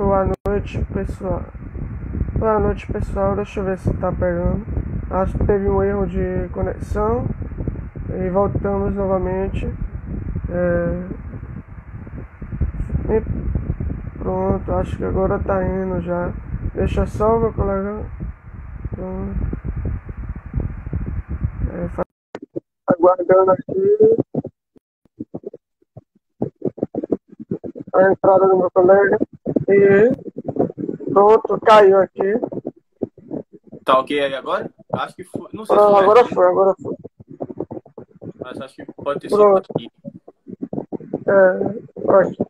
Boa noite, pessoal. Boa noite, pessoal. Deixa eu ver se tá pegando. Acho que teve um erro de conexão e voltamos novamente. E pronto, acho que agora tá indo já. Deixa só o meu colega. Pronto. Aguardando aqui a entrada do meu colega. E pronto, caiu aqui. Tá ok aí agora? Acho que foi. Não sei se Pronto, foi aqui, agora foi. mas acho que pode ter sido Pronto. aqui. Pronto.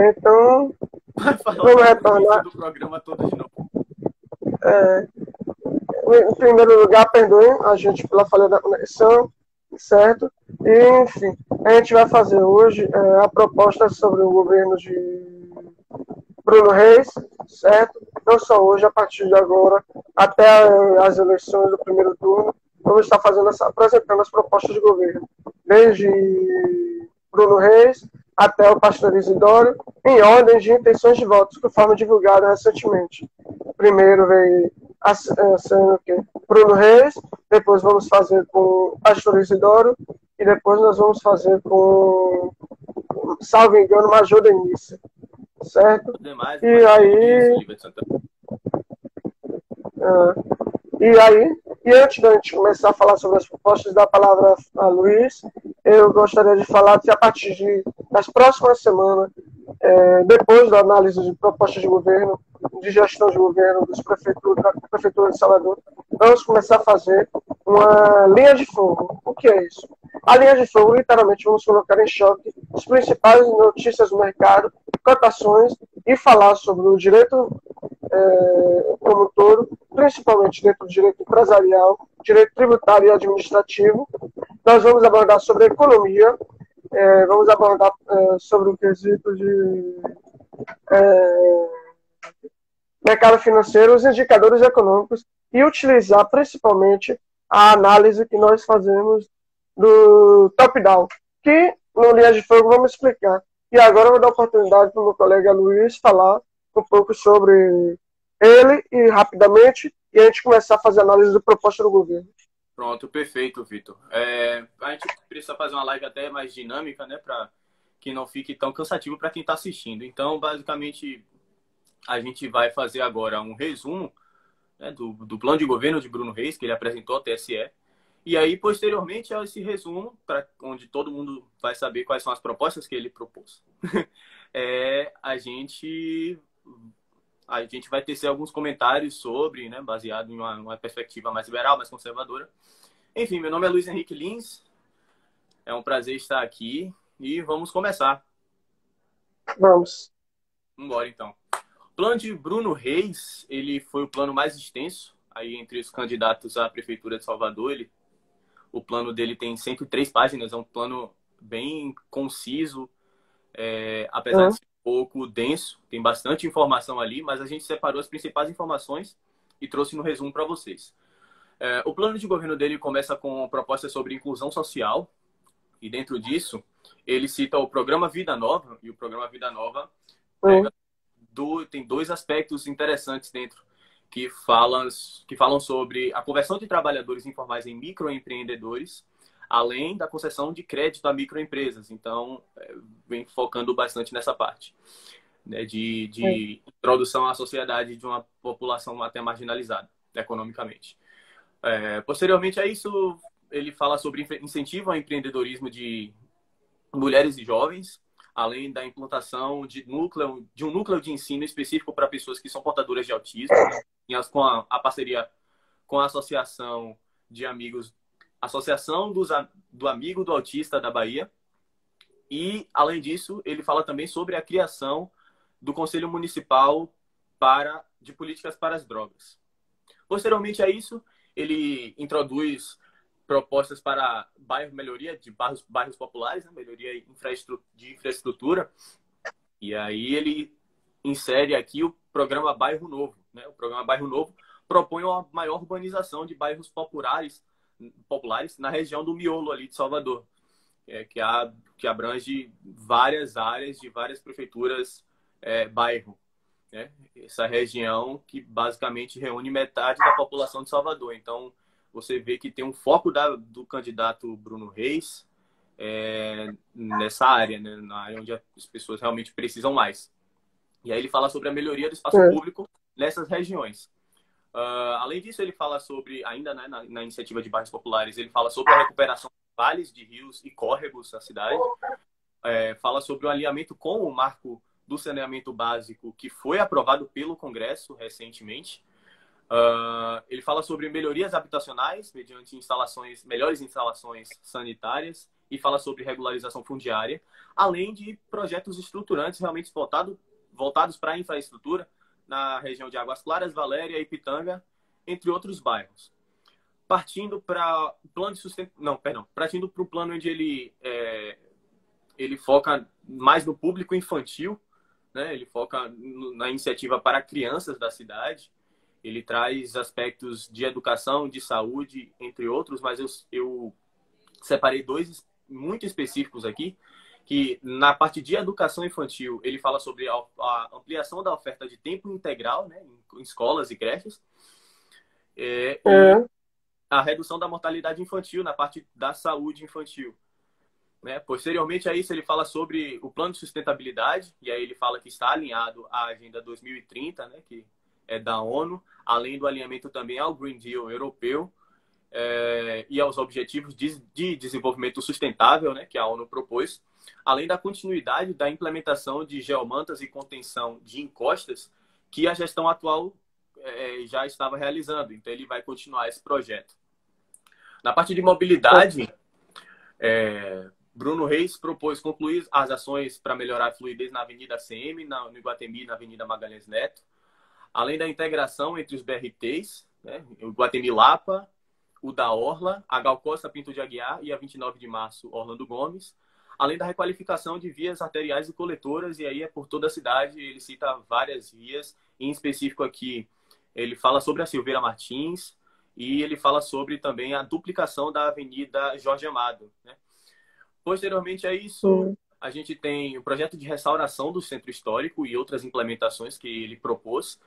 Então, Vai falar vamos logo do início retornar. do programa todo de novo. Em primeiro lugar, perdoem a gente pela falha da conexão, certo? E, enfim, a gente vai fazer hoje a proposta sobre o governo de Bruno Reis, certo? Não só hoje, a partir de agora, até as eleições do primeiro turno, vamos estar apresentando as propostas de governo, desde Bruno Reis até o pastor Isidoro, em ordem de intenções de votos, conforme divulgado recentemente. Primeiro veio sendo que Bruno Reis, depois vamos fazer com o pastor Isidoro, e depois nós vamos fazer com, salvo engano, Major Denise, certo? Tudo demais, o E pastor Luiz aí, Oliveira de Santana. e aí, e antes da gente começar a falar sobre as propostas, da palavra a Luiz, eu gostaria de falar que a partir das próximas semanas, depois da análise de propostas de governo, de gestão de governo da Prefeitura de Salvador, vamos começar a fazer uma linha de fogo. O que é isso? A linha de fogo, literalmente, vamos colocar em choque as principais notícias do mercado, cotações, e falar sobre o direito como um todo, principalmente dentro do direito empresarial, direito tributário e administrativo. Nós vamos abordar sobre a economia, vamos abordar sobre o quesito de mercado financeiro, os indicadores econômicos e utilizar principalmente a análise que nós fazemos do top-down, que no Linha de Fogo vamos explicar. E agora eu vou dar a oportunidade para o meu colega Luiz falar um pouco sobre ele e rapidamente, e a gente começar a fazer análise da proposta do governo. Pronto, perfeito, Vitor. A gente precisa fazer uma live até mais dinâmica, né, para que não fique tão cansativo para quem está assistindo. Então, basicamente, a gente vai fazer agora um resumo, né, do plano de governo de Bruno Reis, que ele apresentou ao TSE. E aí, posteriormente a esse resumo, onde todo mundo vai saber quais são as propostas que ele propôs, a gente vai tecer alguns comentários sobre, né, baseado em uma perspectiva mais liberal, mais conservadora. Enfim, meu nome é Luiz Henrique Lins, é um prazer estar aqui e vamos começar. Vamos. Vamos embora, então. O plano de Bruno Reis, ele foi o plano mais extenso aí entre os candidatos à Prefeitura de Salvador. O plano dele tem 103 páginas, é um plano bem conciso, apesar de ser um pouco denso, tem bastante informação ali, mas a gente separou as principais informações e trouxe no resumo para vocês. O plano de governo dele começa com propostas sobre inclusão social, e dentro disso, ele cita o programa Vida Nova, e o programa Vida Nova tem dois aspectos interessantes dentro, que falam sobre a conversão de trabalhadores informais em microempreendedores, além da concessão de crédito a microempresas. Então, vem focando bastante nessa parte, né, de introdução à sociedade de uma população até marginalizada economicamente. Posteriormente a isso, ele fala sobre incentivo ao empreendedorismo de mulheres e jovens, além da implantação de um núcleo de ensino específico para pessoas que são portadoras de autismo, com a parceria com a Associação de Amigos, Associação do Amigo do Autista da Bahia. E, além disso, ele fala também sobre a criação do Conselho Municipal de Políticas para as Drogas. Posteriormente a isso, ele introduz propostas para melhoria de bairros populares, né? Melhoria de infraestrutura. E aí ele insere aqui o programa Bairro Novo, né? O programa Bairro Novo propõe uma maior urbanização de bairros populares na região do miolo ali de Salvador, que abrange várias áreas de várias prefeituras bairro. né? Essa região que basicamente reúne metade da população de Salvador. Então, você vê que tem um foco do candidato Bruno Reis nessa área, né? Na área onde as pessoas realmente precisam mais. E aí ele fala sobre a melhoria do espaço público nessas regiões. Além disso, ele fala sobre, ainda né, na iniciativa de bairros populares, ele fala sobre a recuperação de vales de rios e córregos na cidade. Fala sobre o alinhamento com o marco do saneamento básico que foi aprovado pelo Congresso recentemente. Ele fala sobre melhorias habitacionais mediante melhores instalações sanitárias e fala sobre regularização fundiária, além de projetos estruturantes realmente voltados para a infraestrutura na região de Águas Claras, Valéria e Pitanga, entre outros bairros. Partindo para o plano de partindo para o plano onde ele foca mais no público infantil, né? Ele foca na iniciativa para crianças da cidade. Ele traz aspectos de educação, de saúde, entre outros, mas eu separei dois muito específicos aqui, que na parte de educação infantil, ele fala sobre a ampliação da oferta de tempo integral, né, em escolas e creches, e a redução da mortalidade infantil na parte da saúde infantil. Né? Posteriormente a isso, ele fala sobre o plano de sustentabilidade, e aí ele fala que está alinhado à Agenda 2030, né, que é da ONU, além do alinhamento também ao Green Deal europeu e aos Objetivos de Desenvolvimento Sustentável, né, que a ONU propôs, além da continuidade da implementação de geomantas e contenção de encostas que a gestão atual já estava realizando. Então, ele vai continuar esse projeto. Na parte de mobilidade, Bruno Reis propôs concluir as ações para melhorar a fluidez na Avenida CM, no Iguatemi e na Avenida Magalhães Neto, além da integração entre os BRTs, né, o Iguatemi Lapa, o da Orla, a Gal Costa Pinto de Aguiar e a 29 de Março Orlando Gomes, além da requalificação de vias arteriais e coletoras, e aí é por toda a cidade, ele cita várias vias, em específico aqui ele fala sobre a Silveira Martins e ele fala sobre também a duplicação da Avenida Jorge Amado, né? Posteriormente a isso, a gente tem o projeto de restauração do Centro Histórico e outras implementações que ele propôs,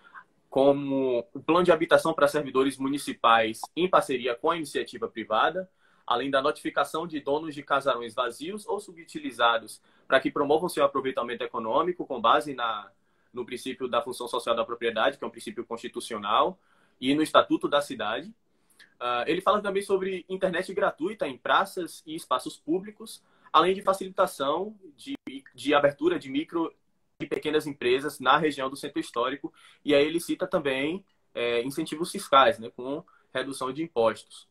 como o plano de habitação para servidores municipais em parceria com a iniciativa privada, além da notificação de donos de casarões vazios ou subutilizados para que promovam seu aproveitamento econômico com base no princípio da função social da propriedade, que é um princípio constitucional, e no Estatuto da Cidade. Ele fala também sobre internet gratuita em praças e espaços públicos, além de facilitação de abertura de micro e pequenas empresas na região do Centro Histórico. E aí ele cita também incentivos fiscais, né, com redução de impostos.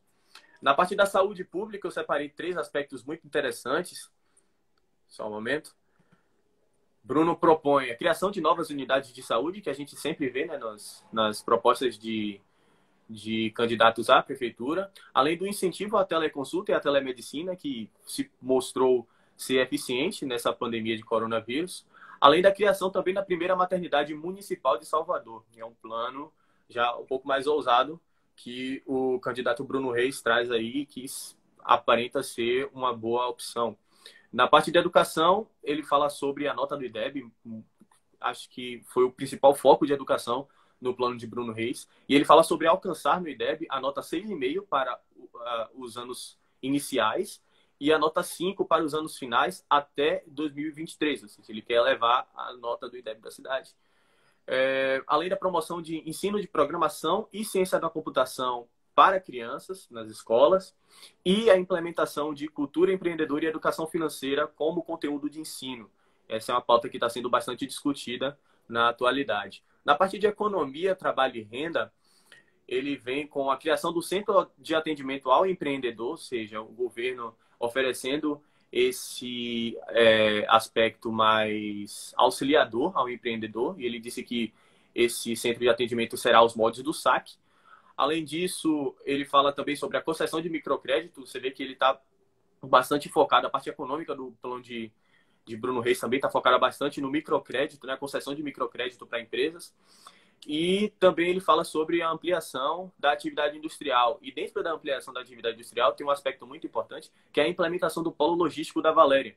Na parte da saúde pública, eu separei 3 aspectos muito interessantes. Só um momento. Bruno propõe a criação de novas unidades de saúde, que a gente sempre vê, né, nas propostas de candidatos à prefeitura, além do incentivo à teleconsulta e à telemedicina, que se mostrou ser eficiente nessa pandemia de coronavírus, além da criação também da primeira maternidade municipal de Salvador. É um plano já um pouco mais ousado que o candidato Bruno Reis traz aí, que aparenta ser uma boa opção. Na parte de educação, ele fala sobre a nota do IDEB, acho que foi o principal foco de educação no plano de Bruno Reis, e ele fala sobre alcançar no IDEB a nota 6,5 para os anos iniciais e a nota 5 para os anos finais até 2023, ou seja, ele quer elevar a nota do IDEB da cidade. Além da promoção de ensino de programação e ciência da computação para crianças nas escolas e a implementação de cultura empreendedora e educação financeira como conteúdo de ensino. Essa é uma pauta que está sendo bastante discutida na atualidade. Na parte de economia, trabalho e renda, ele vem com a criação do Centro de Atendimento ao Empreendedor, ou seja, o governo oferecendo esse aspecto mais auxiliador ao empreendedor. E ele disse que esse centro de atendimento será aos moldes do SAC. Além disso, ele fala também sobre a concessão de microcrédito. Você vê que ele está bastante focado, a parte econômica do plano de Bruno Reis também está focada bastante no microcrédito, né, a concessão de microcrédito para empresas. E também ele fala sobre a ampliação da atividade industrial. E dentro da ampliação da atividade industrial tem um aspecto muito importante, que é a implementação do polo logístico da Valéria,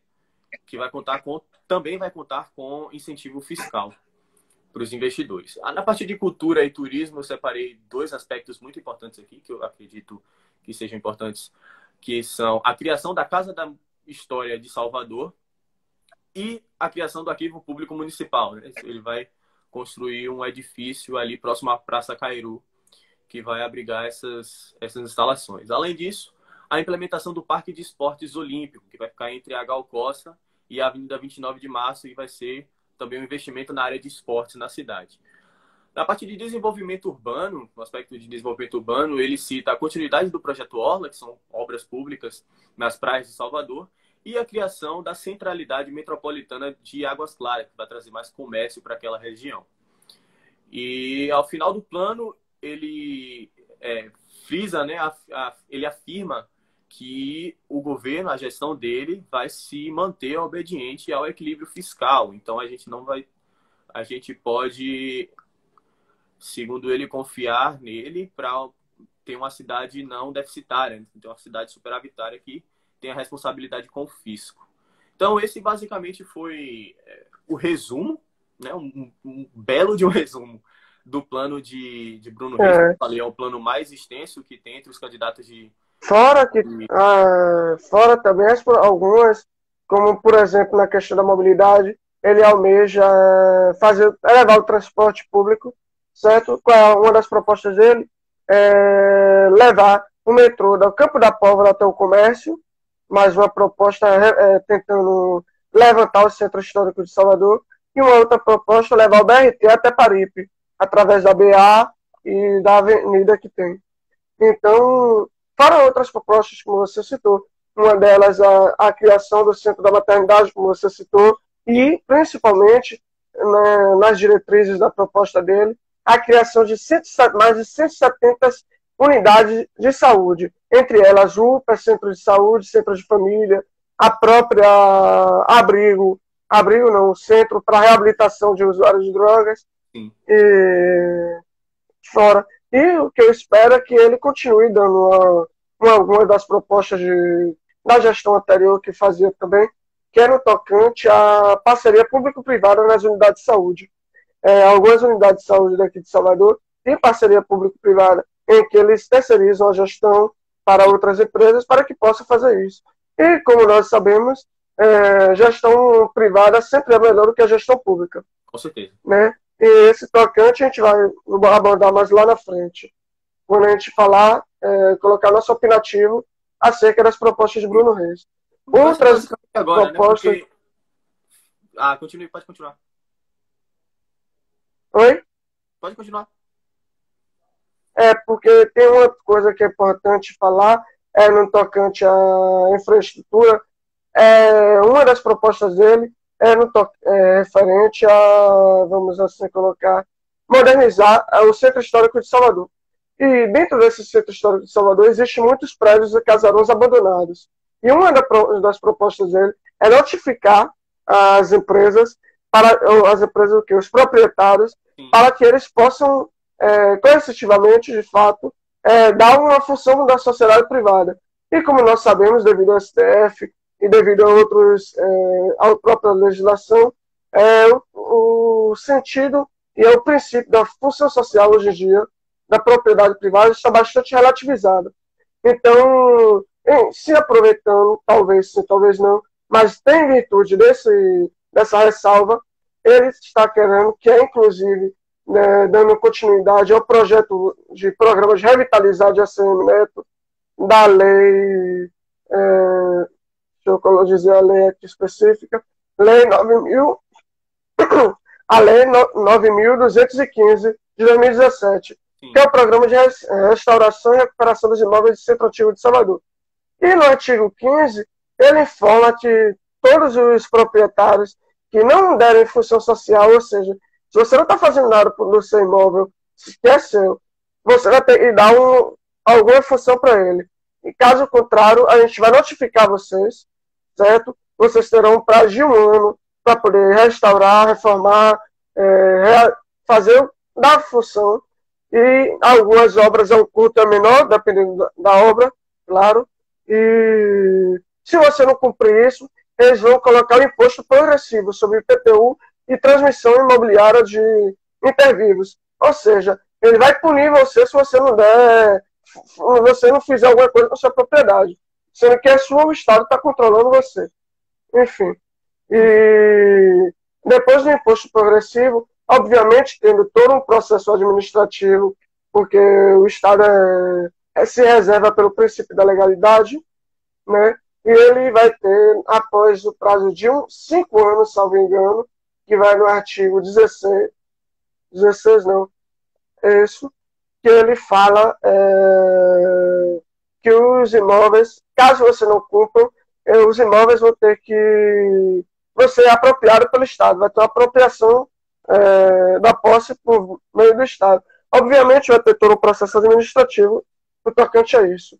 que também vai contar com incentivo fiscal. para os investidores. Na parte de cultura e turismo, eu separei dois aspectos muito importantes aqui, que eu acredito que sejam importantes, que são a criação da Casa da História de Salvador e a criação do Arquivo Público Municipal, né? Ele vai construir um edifício ali próximo à Praça Cairu, que vai abrigar essas instalações. Além disso, a implementação do Parque de Esportes Olímpico, que vai ficar entre a Gal Costa e a Avenida 29 de Março, e vai ser também um investimento na área de esportes na cidade. Na parte de desenvolvimento urbano, no aspecto de desenvolvimento urbano, ele cita a continuidade do projeto Orla, que são obras públicas nas praias de Salvador, e a criação da centralidade metropolitana de Águas Claras, que vai trazer mais comércio para aquela região. E ao final do plano, ele frisa, né, ele afirma que o governo, a gestão dele, vai se manter obediente ao equilíbrio fiscal. Então a gente pode, segundo ele, confiar nele para ter uma cidade não deficitária, ter uma cidade superavitária que tem a responsabilidade com o fisco. Então, esse basicamente foi o resumo, né? Um belo de um resumo do plano de Bruno Reis. Eu falei, é o plano mais extenso que tem entre os candidatos de... Fora também algumas, como, por exemplo, na questão da mobilidade, ele almeja elevar o transporte público, certo? Uma das propostas dele é levar o metrô do Campo da Pólvora até o comércio, mais uma proposta tentando levantar o centro histórico de Salvador, e uma outra proposta levar o BRT até Paripe, através da BA e da avenida que tem. Então, para outras propostas, como você citou, uma delas a criação do Centro da Maternidade, como você citou, e, principalmente, nas diretrizes da proposta dele, a criação de mais de 170 unidades de saúde, entre elas UPA, centro de saúde, centro de família, a própria centro para reabilitação de usuários de drogas, e fora. E o que eu espero é que ele continue dando alguma das propostas da gestão anterior que fazia também, que é no tocante à parceria público-privada nas unidades de saúde. Algumas unidades de saúde daqui de Salvador têm parceria público-privada em que eles terceirizam a gestão para outras empresas para que possam fazer isso. E, como nós sabemos, gestão privada sempre é melhor do que a gestão pública. Com certeza. Né? E esse tocante a gente vai abordar mais lá na frente, quando a gente falar, colocar nosso opinativo acerca das propostas de Bruno Reis. Outras agora, propostas... Né? Porque... continue, pode continuar. Oi? Pode continuar. Porque tem uma coisa que é importante falar, no tocante à infraestrutura. Uma das propostas dele referente a, vamos assim colocar, modernizar o Centro Histórico de Salvador. E dentro desse Centro Histórico de Salvador existem muitos prédios e casarões abandonados. E uma das propostas dele é notificar as empresas, os proprietários, para que eles possam, coercitivamente, de fato, dar uma função da sociedade privada. E como nós sabemos, devido ao STF e devido a própria legislação, o sentido e o princípio da função social hoje em dia, da propriedade privada, está bastante relativizado. Então, se aproveitando, talvez sim, talvez não, mas tem virtude dessa ressalva, ele está querendo que inclusive, dando continuidade ao projeto de programa de revitalizar de ACM Neto, da lei, deixa eu dizer a lei aqui específica, lei 9.215 de 2017, que é o Programa de Restauração e Recuperação dos Imóveis do Centro Antigo de Salvador. E no artigo 15, ele informa que todos os proprietários que não derem função social, ou seja, se você não está fazendo nada no seu imóvel, que é seu, você vai ter que dar alguma função para ele. E caso contrário, a gente vai notificar vocês, certo? Vocês terão um prazo de 1 ano para poder restaurar, reformar, dar função. E algumas obras um custo menor, dependendo da obra, claro. E se você não cumprir isso, eles vão colocar o imposto progressivo sobre IPTU e transmissão imobiliária intervivos. Ou seja, ele vai punir você se você não der, você não fizer alguma coisa com sua propriedade, sendo que o Estado está controlando você. Enfim. E depois do imposto progressivo, obviamente tendo todo um processo administrativo, porque o Estado se reserva pelo princípio da legalidade, né? E ele vai ter, após o prazo de 5 anos, salvo engano, que vai no artigo 16 não, é isso, que ele fala que os imóveis, caso você não cumpra, os imóveis vão ter que ser apropriados pelo Estado, vai ter uma apropriação da posse por meio do Estado. Obviamente vai ter todo um processo administrativo no tocante a isso.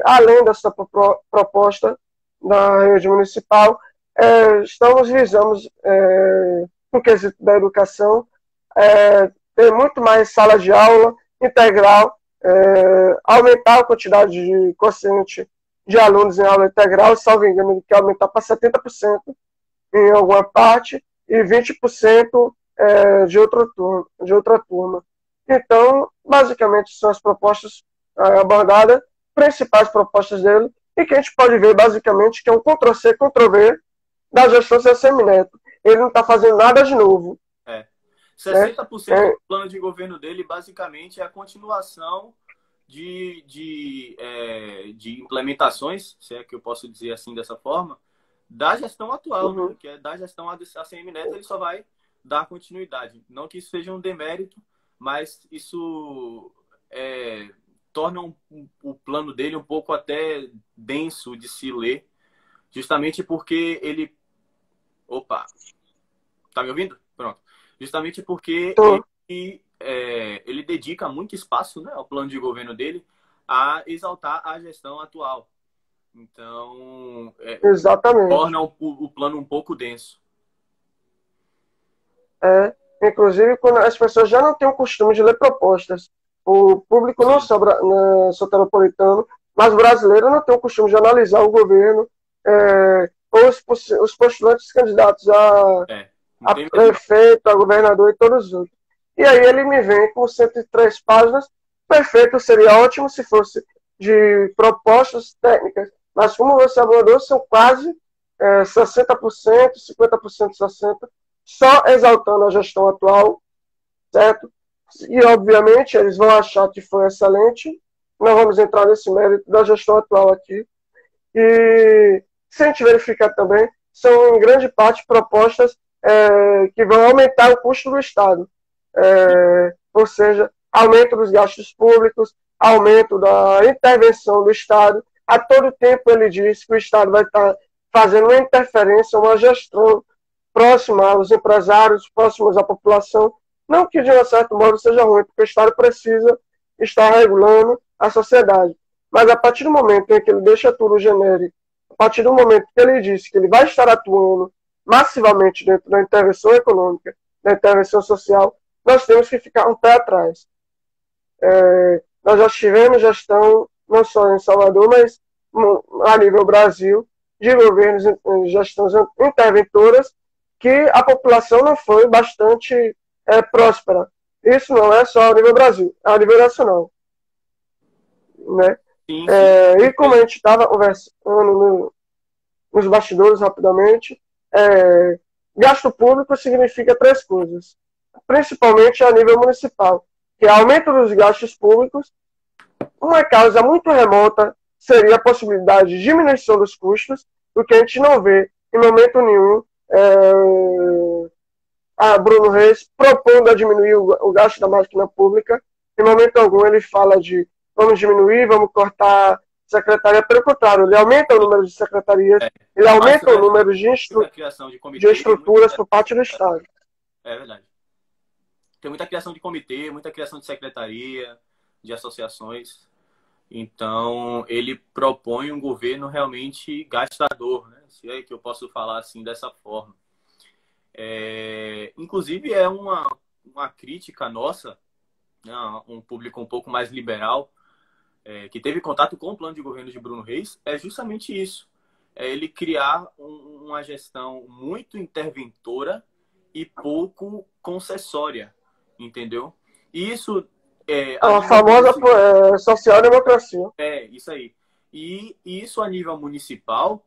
Além dessa proposta da rede municipal, visamos, no quesito da educação, ter muito mais sala de aula integral, aumentar a quantidade de quociente de alunos em aula integral, salvo engano, ele quer aumentar para 70% em alguma parte e 20% de outra turma. Então, basicamente, são as propostas abordadas, principais propostas dele, e que a gente pode ver, basicamente, que é um Ctrl-C, Ctrl-V da gestão Semineto. Ele não está fazendo nada de novo. 60% do plano de governo dele, basicamente, é a continuação de implementações, se é que eu posso dizer assim, dessa forma, da gestão atual, né? Que é da gestão ACM Neto, ele só vai dar continuidade. Não que isso seja um demérito, mas isso torna o plano dele um pouco até denso de se ler, justamente porque ele... Opa! Tá me ouvindo? Pronto. Justamente porque ele dedica muito espaço, né, ao plano de governo dele a exaltar a gestão atual. Então, exatamente, torna o plano um pouco denso. Inclusive, quando as pessoas já não têm o costume de ler propostas. O público não soteropolitano, mas brasileiro não tem o costume de analisar o governo, os postulantes candidatos a prefeito, a governador e todos os outros. E aí ele me vem com 103 páginas. Perfeito, seria ótimo se fosse de propostas técnicas, mas como você abordou, são quase 60%, 50%, 60%, só exaltando a gestão atual, certo? E, obviamente, eles vão achar que foi excelente. Não vamos entrar nesse mérito da gestão atual aqui. E, se a gente verificar também, são, em grande parte, propostas que vão aumentar o custo do Estado. Ou seja, aumento dos gastos públicos, aumento da intervenção do Estado. A todo tempo ele diz que o Estado vai estar fazendo uma interferência, uma gestão próxima aos empresários, próximos à população. Não que, de um certo modo, seja ruim, porque o Estado precisa estar regulando a sociedade. Mas a partir do momento em que ele deixa tudo genérico, a partir do momento que ele diz que ele vai estar atuando massivamente dentro da intervenção econômica, da intervenção social, nós temos que ficar um pé atrás. Nós já tivemos gestão, não só em Salvador, mas a nível Brasil, de governos, gestões interventoras, que a população não foi bastante próspera. Isso não é só a nível Brasil, é a nível nacional. Né? Sim. E como a gente estava conversando nos bastidores rapidamente, gasto público significa 3 coisas, principalmente a nível municipal, que é aumento dos gastos públicos. Uma causa muito remota seria a possibilidade de diminuição dos custos, porque a gente não vê em momento nenhum a Bruno Reis propondo a diminuir o gasto da máquina pública. Em momento algum ele fala de vamos diminuir, vamos cortar secretaria. Pelo contrário, ele aumenta o número de secretarias, ele aumenta o número de estruturas por parte do Estado. É verdade. Tem muita criação de comitê, muita criação de secretaria, de associações. Então, ele propõe um governo realmente gastador, né? Se é que eu posso falar assim dessa forma. Inclusive, é uma crítica nossa, né? Um público um pouco mais liberal, que teve contato com o plano de governo de Bruno Reis, é justamente isso. Ele criar uma gestão muito interventora e pouco concessória, entendeu? E isso A famosa social-democracia. isso aí. E isso a nível municipal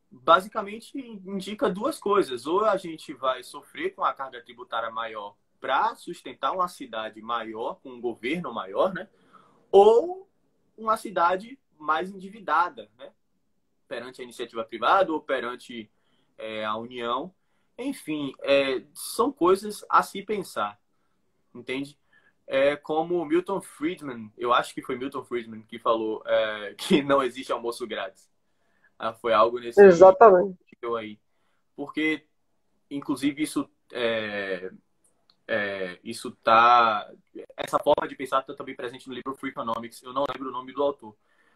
basicamente indica duas coisas. Ou a gente vai sofrer com a carga tributária maior para sustentar uma cidade maior, com um governo maior, né? Ou uma cidade mais endividada, né? Perante a iniciativa privada ou perante a União. Enfim, são coisas a se pensar, entende? Como Milton Friedman, eu acho que foi Milton Friedman que falou que não existe almoço grátis. Foi algo nesse Exatamente. nível aí. Porque, inclusive, isso tá... Essa forma de pensar está também presente no livro Free Economics. Eu não lembro o nome do autor.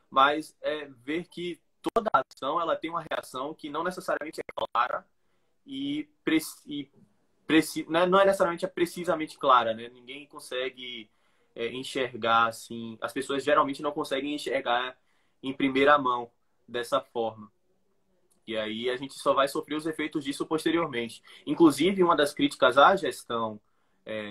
Mas ver que toda ação ela tem uma reação que não necessariamente é clara e não é necessariamente precisamente clara, né? Ninguém consegue enxergar assim. As pessoas geralmente não conseguem enxergar em primeira mão dessa forma. E aí a gente só vai sofrer os efeitos disso posteriormente. Inclusive, uma das críticas à gestão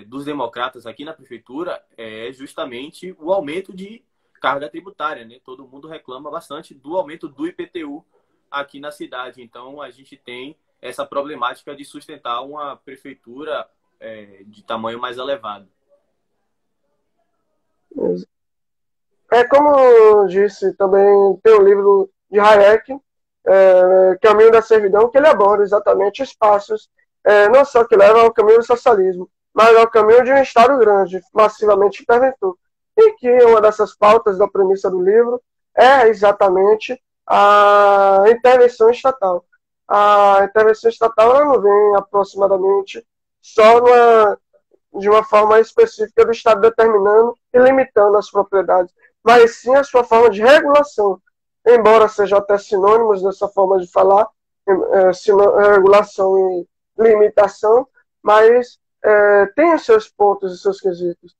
dos democratas aqui na prefeitura é justamente o aumento de carga tributária, né? Todo mundo reclama bastante do aumento do IPTU aqui na cidade. Então, a gente tem essa problemática de sustentar uma prefeitura de tamanho mais elevado. Como disse também, tem o livro de Hayek, Caminho da Servidão, que ele aborda exatamente os passos, não só que levam ao caminho do socialismo, mas ao caminho de um Estado grande, massivamente interventor. E que uma dessas pautas da premissa do livro é exatamente a intervenção estatal. A intervenção estatal ela não vem aproximadamente só de uma forma específica do Estado determinando e limitando as propriedades, mas sim a sua forma de regulação, embora sejam até sinônimos dessa forma de falar, regulação e limitação, mas tem os seus pontos e seus quesitos.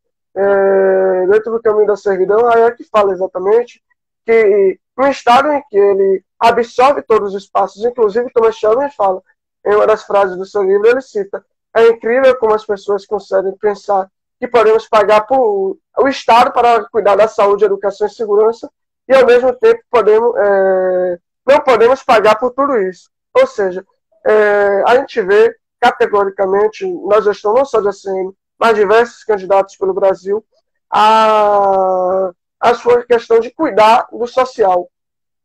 Dentro do caminho da servidão, aí é que fala exatamente que um Estado em que ele absorve todos os espaços, inclusive Thomas Shelby fala, em uma das frases do seu livro, ele cita: é incrível como as pessoas conseguem pensar que podemos pagar por o Estado para cuidar da saúde, educação e segurança, e ao mesmo tempo não podemos pagar por tudo isso. Ou seja, a gente vê categoricamente na gestão não só de ACM, mas diversos candidatos pelo Brasil, a sua questão de cuidar do social.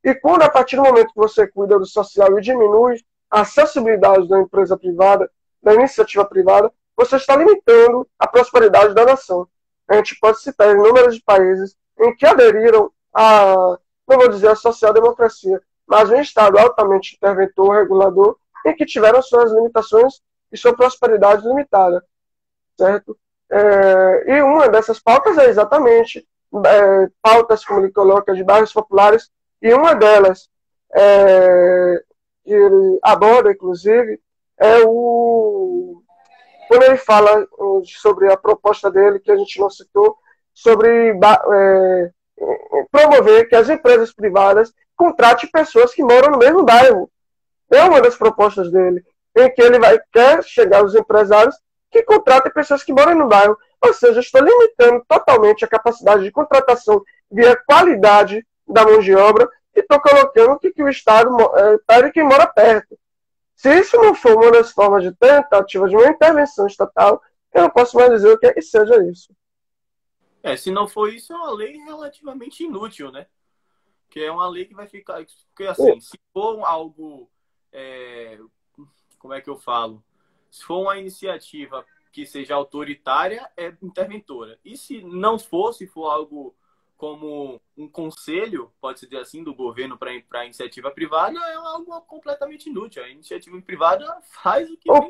E quando, a partir do momento que você cuida do social e diminui a acessibilidade da empresa privada, da iniciativa privada, você está limitando a prosperidade da nação. A gente pode citar inúmeros países em que aderiram não vou dizer a social-democracia, mas um Estado altamente interventor, regulador, em que tiveram suas limitações e sua prosperidade limitada, certo? E uma dessas pautas é exatamente pautas, como ele coloca, de bairros populares, e uma delas, que ele aborda, inclusive, quando ele fala sobre a proposta dele, que a gente não citou, sobre promover que as empresas privadas contratem pessoas que moram no mesmo bairro. É uma das propostas dele, em que ele quer chegar aos empresários que contratem pessoas que moram no bairro. Ou seja, estou limitando totalmente a capacidade de contratação via qualidade da mão de obra e estou colocando que o Estado pede quem mora perto. Se isso não for uma das formas de tentativa de uma intervenção estatal, eu não posso mais dizer o que é que seja isso. Se não for isso, é uma lei relativamente inútil, né? Que é uma lei que vai ficar... Porque, assim, se for algo... como é que eu falo? Se for uma iniciativa que seja autoritária, é interventora. E se não for, se for algo como um conselho, pode-se dizer assim, do governo para a iniciativa privada, é algo completamente inútil. A iniciativa privada faz o que... O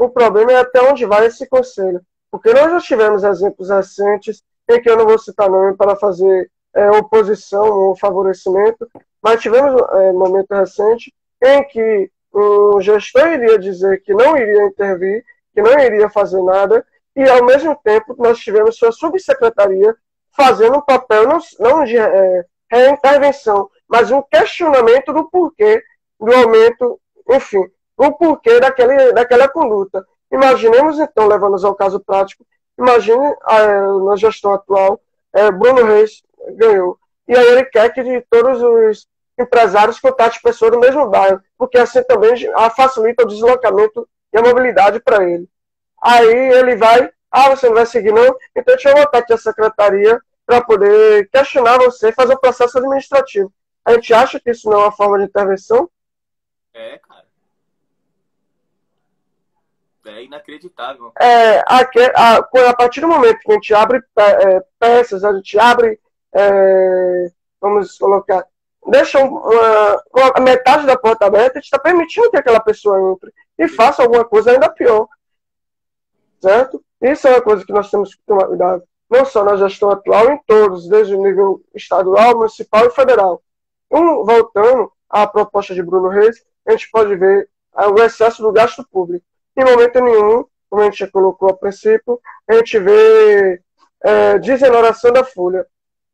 problema é até onde vai esse conselho. Porque nós já tivemos exemplos recentes, em que eu não vou citar nome para fazer oposição ou favorecimento, mas tivemos um momento recente em que o gestor iria dizer que não iria intervir, que não iria fazer nada, e ao mesmo tempo nós tivemos sua subsecretaria fazendo um papel não de reintervenção, mas um questionamento do porquê do aumento, enfim, o porquê daquela conduta. Imaginemos, então, levando-nos ao caso prático, imagine na gestão atual, Bruno Reis ganhou. E aí ele quer que de todos os empresários contratem pessoas do mesmo bairro, porque assim também facilita o deslocamento e a mobilidade para ele. Aí ele vai, você não vai seguir não? Então deixa eu voltar aqui a secretaria para poder questionar você, fazer o processo administrativo. A gente acha que isso não é uma forma de intervenção? Cara. É inacreditável. A partir do momento que a gente abre peças, a gente abre, vamos colocar, deixa a metade da porta aberta, a gente está permitindo que aquela pessoa entre e faça alguma coisa ainda pior. Certo? Isso é uma coisa que nós temos que tomar cuidado, não só na gestão atual, em todos, desde o nível estadual, municipal e federal. Voltando à proposta de Bruno Reis, a gente pode ver o excesso do gasto público. Em momento nenhum, como a gente já colocou a princípio, a gente vê desoneração da folha.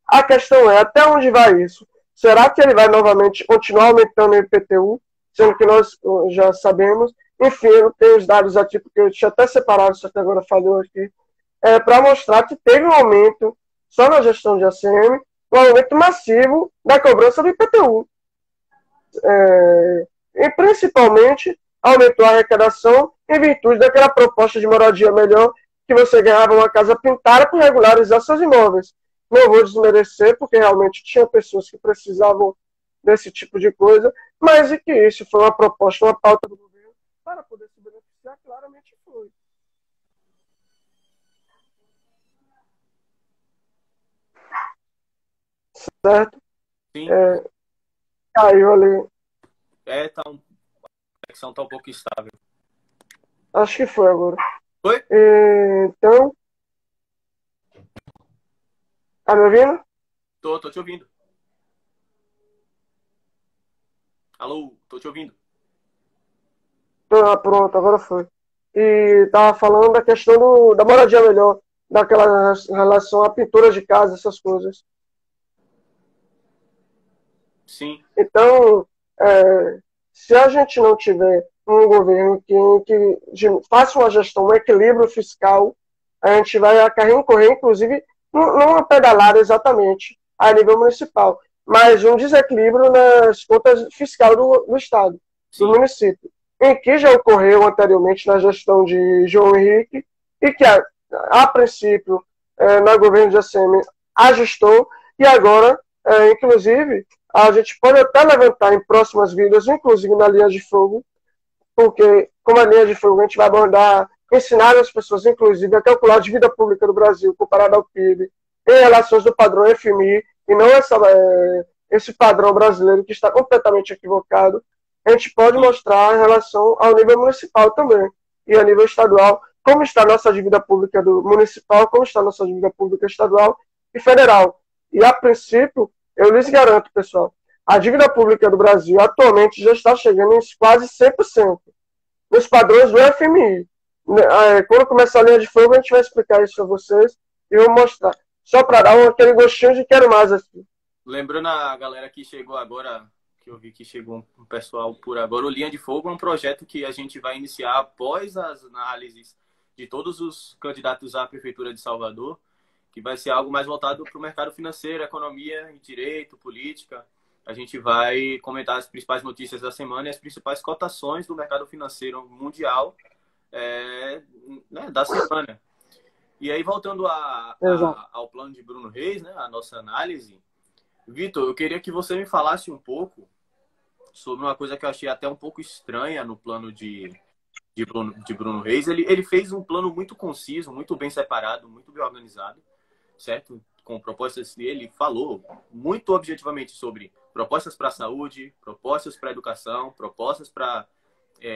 A questão é, até onde vai isso? Será que ele vai novamente continuar aumentando o IPTU, sendo que nós já sabemos? Enfim, eu tenho os dados aqui, porque eu tinha até separado, só que agora falhou aqui, para mostrar que teve um aumento, só na gestão de ACM, um aumento massivo da cobrança do IPTU. E principalmente aumentou a arrecadação em virtude daquela proposta de moradia melhor, que você ganhava uma casa pintada para regularizar seus imóveis. Não vou desmerecer, porque realmente tinha pessoas que precisavam desse tipo de coisa, mas e que isso foi uma proposta, uma pauta do governo para poder se beneficiar, claramente foi. Certo? Sim. Caiu ali. A conexão tá um pouco instável. Acho que foi agora. Foi? Então. Tá me ouvindo? Tô te ouvindo. Alô, tô te ouvindo. Pronto, agora foi. E tava falando da questão da moradia melhor, daquela relação à pintura de casa, essas coisas. Sim. Então, se a gente não tiver um governo que faça uma gestão, um equilíbrio fiscal, a gente vai incorrer, inclusive, numa pedalada exatamente a nível municipal, mas um desequilíbrio nas contas fiscais do Estado, do município, em que já ocorreu anteriormente na gestão de João Henrique e que, a princípio, no governo de ACM, ajustou e agora, inclusive, a gente pode até levantar em próximas vídeos, inclusive na linha de fogo, porque, como a linha de fogo, a gente vai abordar, ensinar as pessoas, inclusive, a calcular a dívida pública do Brasil comparada ao PIB, em relações do padrão FMI, e não esse padrão brasileiro que está completamente equivocado. A gente pode mostrar em relação ao nível municipal também, e a nível estadual, como está a nossa dívida pública do municipal, como está a nossa dívida pública estadual e federal. E, a princípio, eu lhes garanto, pessoal, a dívida pública do Brasil atualmente já está chegando em quase 100%, nos padrões do FMI. Quando começar a linha de fogo, a gente vai explicar isso para vocês e vou mostrar. Só para dar aquele gostinho de quero mais aqui. Lembrando a galera que chegou agora, que eu vi que chegou um pessoal por agora, o Linha de Fogo é um projeto que a gente vai iniciar após as análises de todos os candidatos à Prefeitura de Salvador, que vai ser algo mais voltado para o mercado financeiro, economia, direito, política. A gente vai comentar as principais notícias da semana e as principais cotações do mercado financeiro mundial da semana. E aí, voltando ao plano de Bruno Reis, né, a nossa análise, Vitor, eu queria que você me falasse um pouco sobre uma coisa que eu achei até um pouco estranha no plano de Bruno Reis. Ele fez um plano muito conciso, muito bem separado, muito bem organizado, certo? Com propostas, ele falou muito objetivamente sobre propostas para a saúde, propostas para a educação, propostas para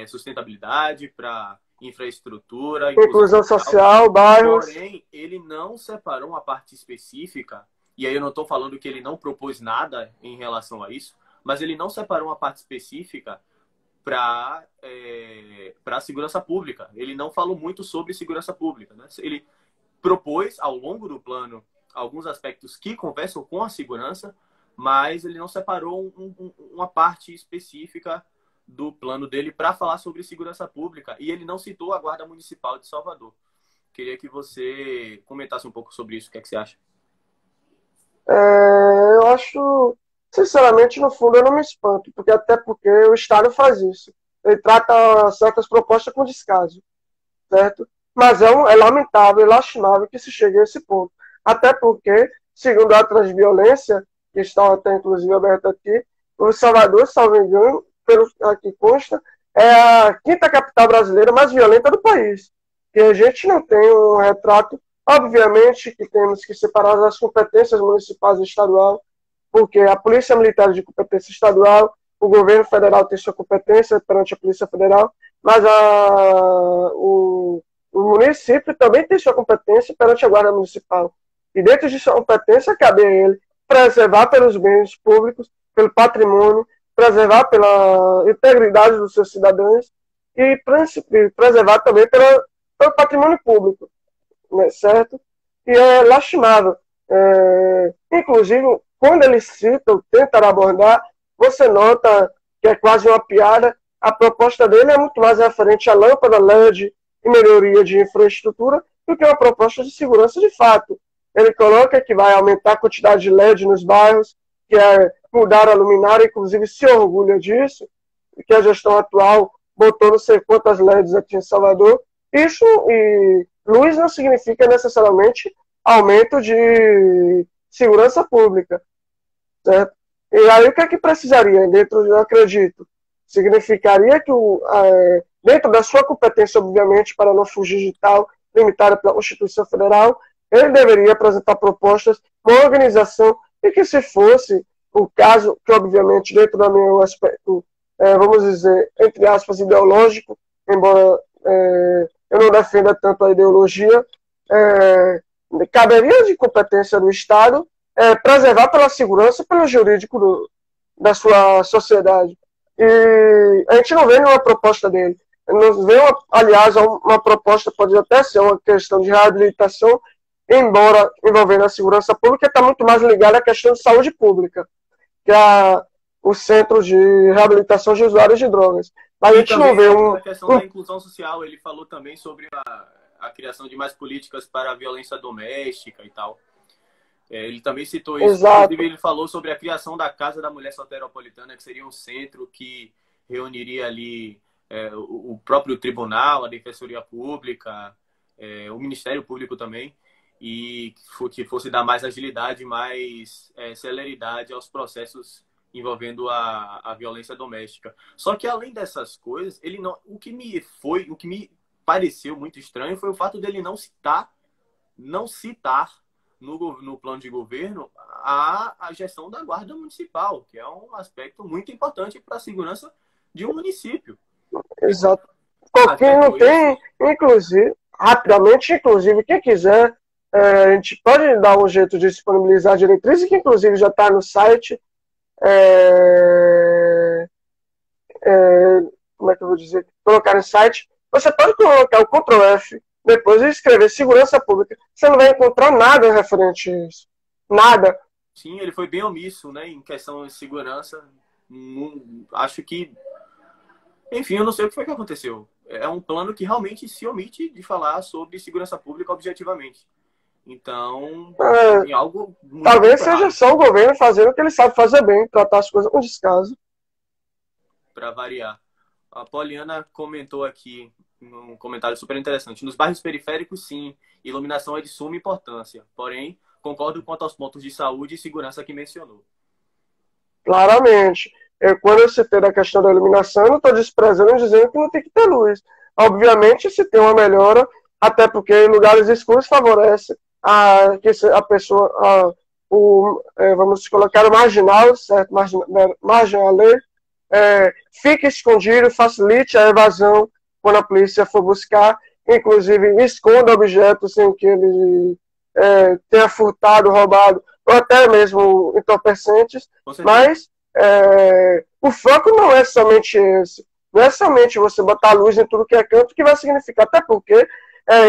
sustentabilidade, para infraestrutura, inclusão social, bairros. Porém, ele não separou uma parte específica, e aí eu não estou falando que ele não propôs nada em relação a isso, mas ele não separou uma parte específica para a segurança pública. Ele não falou muito sobre segurança pública, né? Ele propôs, ao longo do plano, alguns aspectos que conversam com a segurança, mas ele não separou uma parte específica do plano dele para falar sobre segurança pública e ele não citou a Guarda Municipal de Salvador. Queria que você comentasse um pouco sobre isso. O que é que você acha? Eu acho, sinceramente, no fundo, eu não me espanto, porque o Estado faz isso. Ele trata certas propostas com descaso, certo? Mas é lamentável e lastimável que se chegue a esse ponto. Até porque, segundo a Transviolência, que está até inclusive aberta aqui, o Salvador, salvo engano, pelo que consta, é a quinta capital brasileira mais violenta do país. E a gente não tem um retrato, obviamente que temos que separar as competências municipais e estadual, porque a Polícia Militar é de competência estadual, o governo federal tem sua competência perante a Polícia Federal, mas o município também tem sua competência perante a Guarda Municipal. E dentro de sua competência, cabe a ele preservar pelos bens públicos, pelo patrimônio, preservar pela integridade dos seus cidadãos e preservar também pelo patrimônio público, né, certo? E é lastimável. Inclusive, quando ele cita ou tenta abordar, você nota que é quase uma piada. A proposta dele é muito mais referente à lâmpada LED e melhoria de infraestrutura do que uma proposta de segurança de fato. Ele coloca que vai aumentar a quantidade de LED nos bairros, que é mudar a luminária, inclusive se orgulha disso, que a gestão atual botou não sei quantas LEDs aqui em Salvador. Isso e luz não significa necessariamente aumento de segurança pública, certo? E aí o que é que precisaria dentro, eu acredito, significaria que dentro da sua competência, obviamente, para não fugir de tal, limitada pela Constituição Federal, ele deveria apresentar propostas, uma organização, e que se fosse o caso, que obviamente dentro do meu aspecto, vamos dizer, entre aspas, ideológico, embora eu não defenda tanto a ideologia, caberia de competência do Estado preservar pela segurança e pelo jurídico da sua sociedade. E a gente não vê nenhuma proposta dele. Não vê, aliás, uma proposta, pode até ser uma questão de reabilitação, embora envolvendo a segurança pública, está muito mais ligada à questão de saúde pública, que é o Centro de Reabilitação de Usuários de Drogas. Mas a gente não vê a questão da inclusão social. Ele falou também sobre a criação de mais políticas para a violência doméstica e tal. Ele também citou isso. Exato. Inclusive, ele falou sobre a criação da Casa da Mulher Soteropolitana, que seria um centro que reuniria ali o próprio tribunal, a Defensoria Pública, o Ministério Público também, e que fosse dar mais agilidade, mais celeridade aos processos envolvendo a violência doméstica. Só que além dessas coisas, ele não, o que me pareceu muito estranho foi o fato dele não citar no plano de governo a gestão da Guarda Municipal, que é um aspecto muito importante para a segurança de um município. Exato. Quem não tem, inclusive, rapidamente, inclusive, quem quiser, a gente pode dar um jeito de disponibilizar a diretriz, que inclusive já está no site. Como é que eu vou dizer? Colocar no site. Você pode colocar o Ctrl F, depois de escrever segurança pública. Você não vai encontrar nada referente a isso. Nada. Sim, ele foi bem omisso, né, em questão de segurança. Acho que... Enfim, eu não sei o que foi que aconteceu. É um plano que realmente se omite de falar sobre segurança pública objetivamente. Então, tem algo muito talvez seja só o governo fazendo o que ele sabe fazer bem, tratar as coisas com descaso. Para variar. A Poliana comentou aqui um comentário super interessante. Nos bairros periféricos, sim, iluminação é de suma importância. Porém, concordo quanto aos pontos de saúde e segurança que mencionou. Claramente. Quando eu citei a questão da iluminação, eu não estou desprezando e dizendo que não tem que ter luz. Obviamente, se tem uma melhora, até porque em lugares escuros favorece a pessoa, vamos colocar o marginal, certo? Marginal fique escondido, facilite a evasão quando a polícia for buscar, inclusive esconda objetos sem que ele tenha furtado, roubado, ou até mesmo entorpecentes, mas o foco não é somente esse. Não é somente você botar luz em tudo que é canto que vai significar, até porque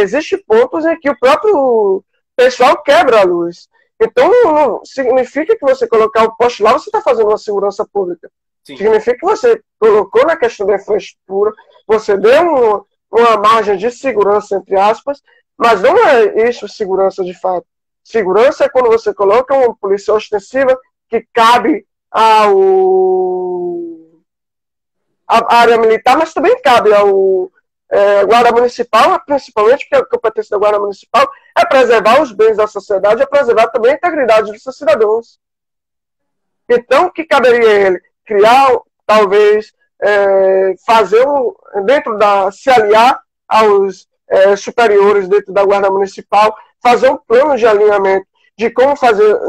existem pontos em que o próprio pessoal quebra a luz. Então não significa que você colocar o poste lá, você está fazendo uma segurança pública. Sim. Significa que você colocou na questão da infraestrutura, você deu uma margem de segurança, entre aspas, mas não é isso segurança de fato. Segurança é quando você coloca uma polícia ostensiva que cabe à área militar, mas também cabe ao Guarda Municipal, principalmente, porque a competência da Guarda Municipal é preservar os bens da sociedade, é preservar também a integridade dos seus cidadãos. Então, o que caberia a ele? Criar, talvez, fazer se aliar aos superiores dentro da Guarda Municipal, fazer um plano de alinhamento de como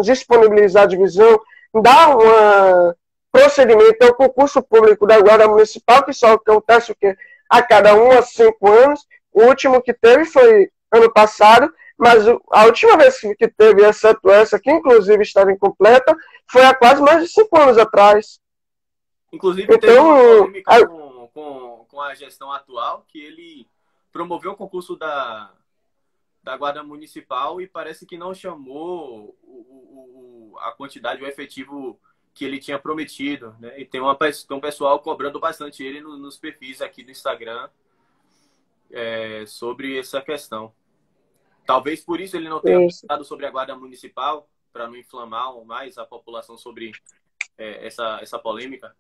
disponibilizar a divisão, dar um procedimento ao concurso público da Guarda Municipal, que só acontece o quê? A cada 1 a 5 anos. O último que teve foi ano passado, mas a última vez que teve, exceto essa, que inclusive estava incompleta, foi há quase mais de 5 anos atrás. Inclusive, então, teve uma polêmica com a gestão atual, que ele promoveu o concurso da Guarda Municipal e parece que não chamou a quantidade, o efetivo que ele tinha prometido, né? E tem um pessoal cobrando bastante ele nos perfis aqui do Instagram sobre essa questão. Talvez por isso ele não tenha falado sobre a Guarda Municipal, para não inflamar mais a população sobre essa polêmica.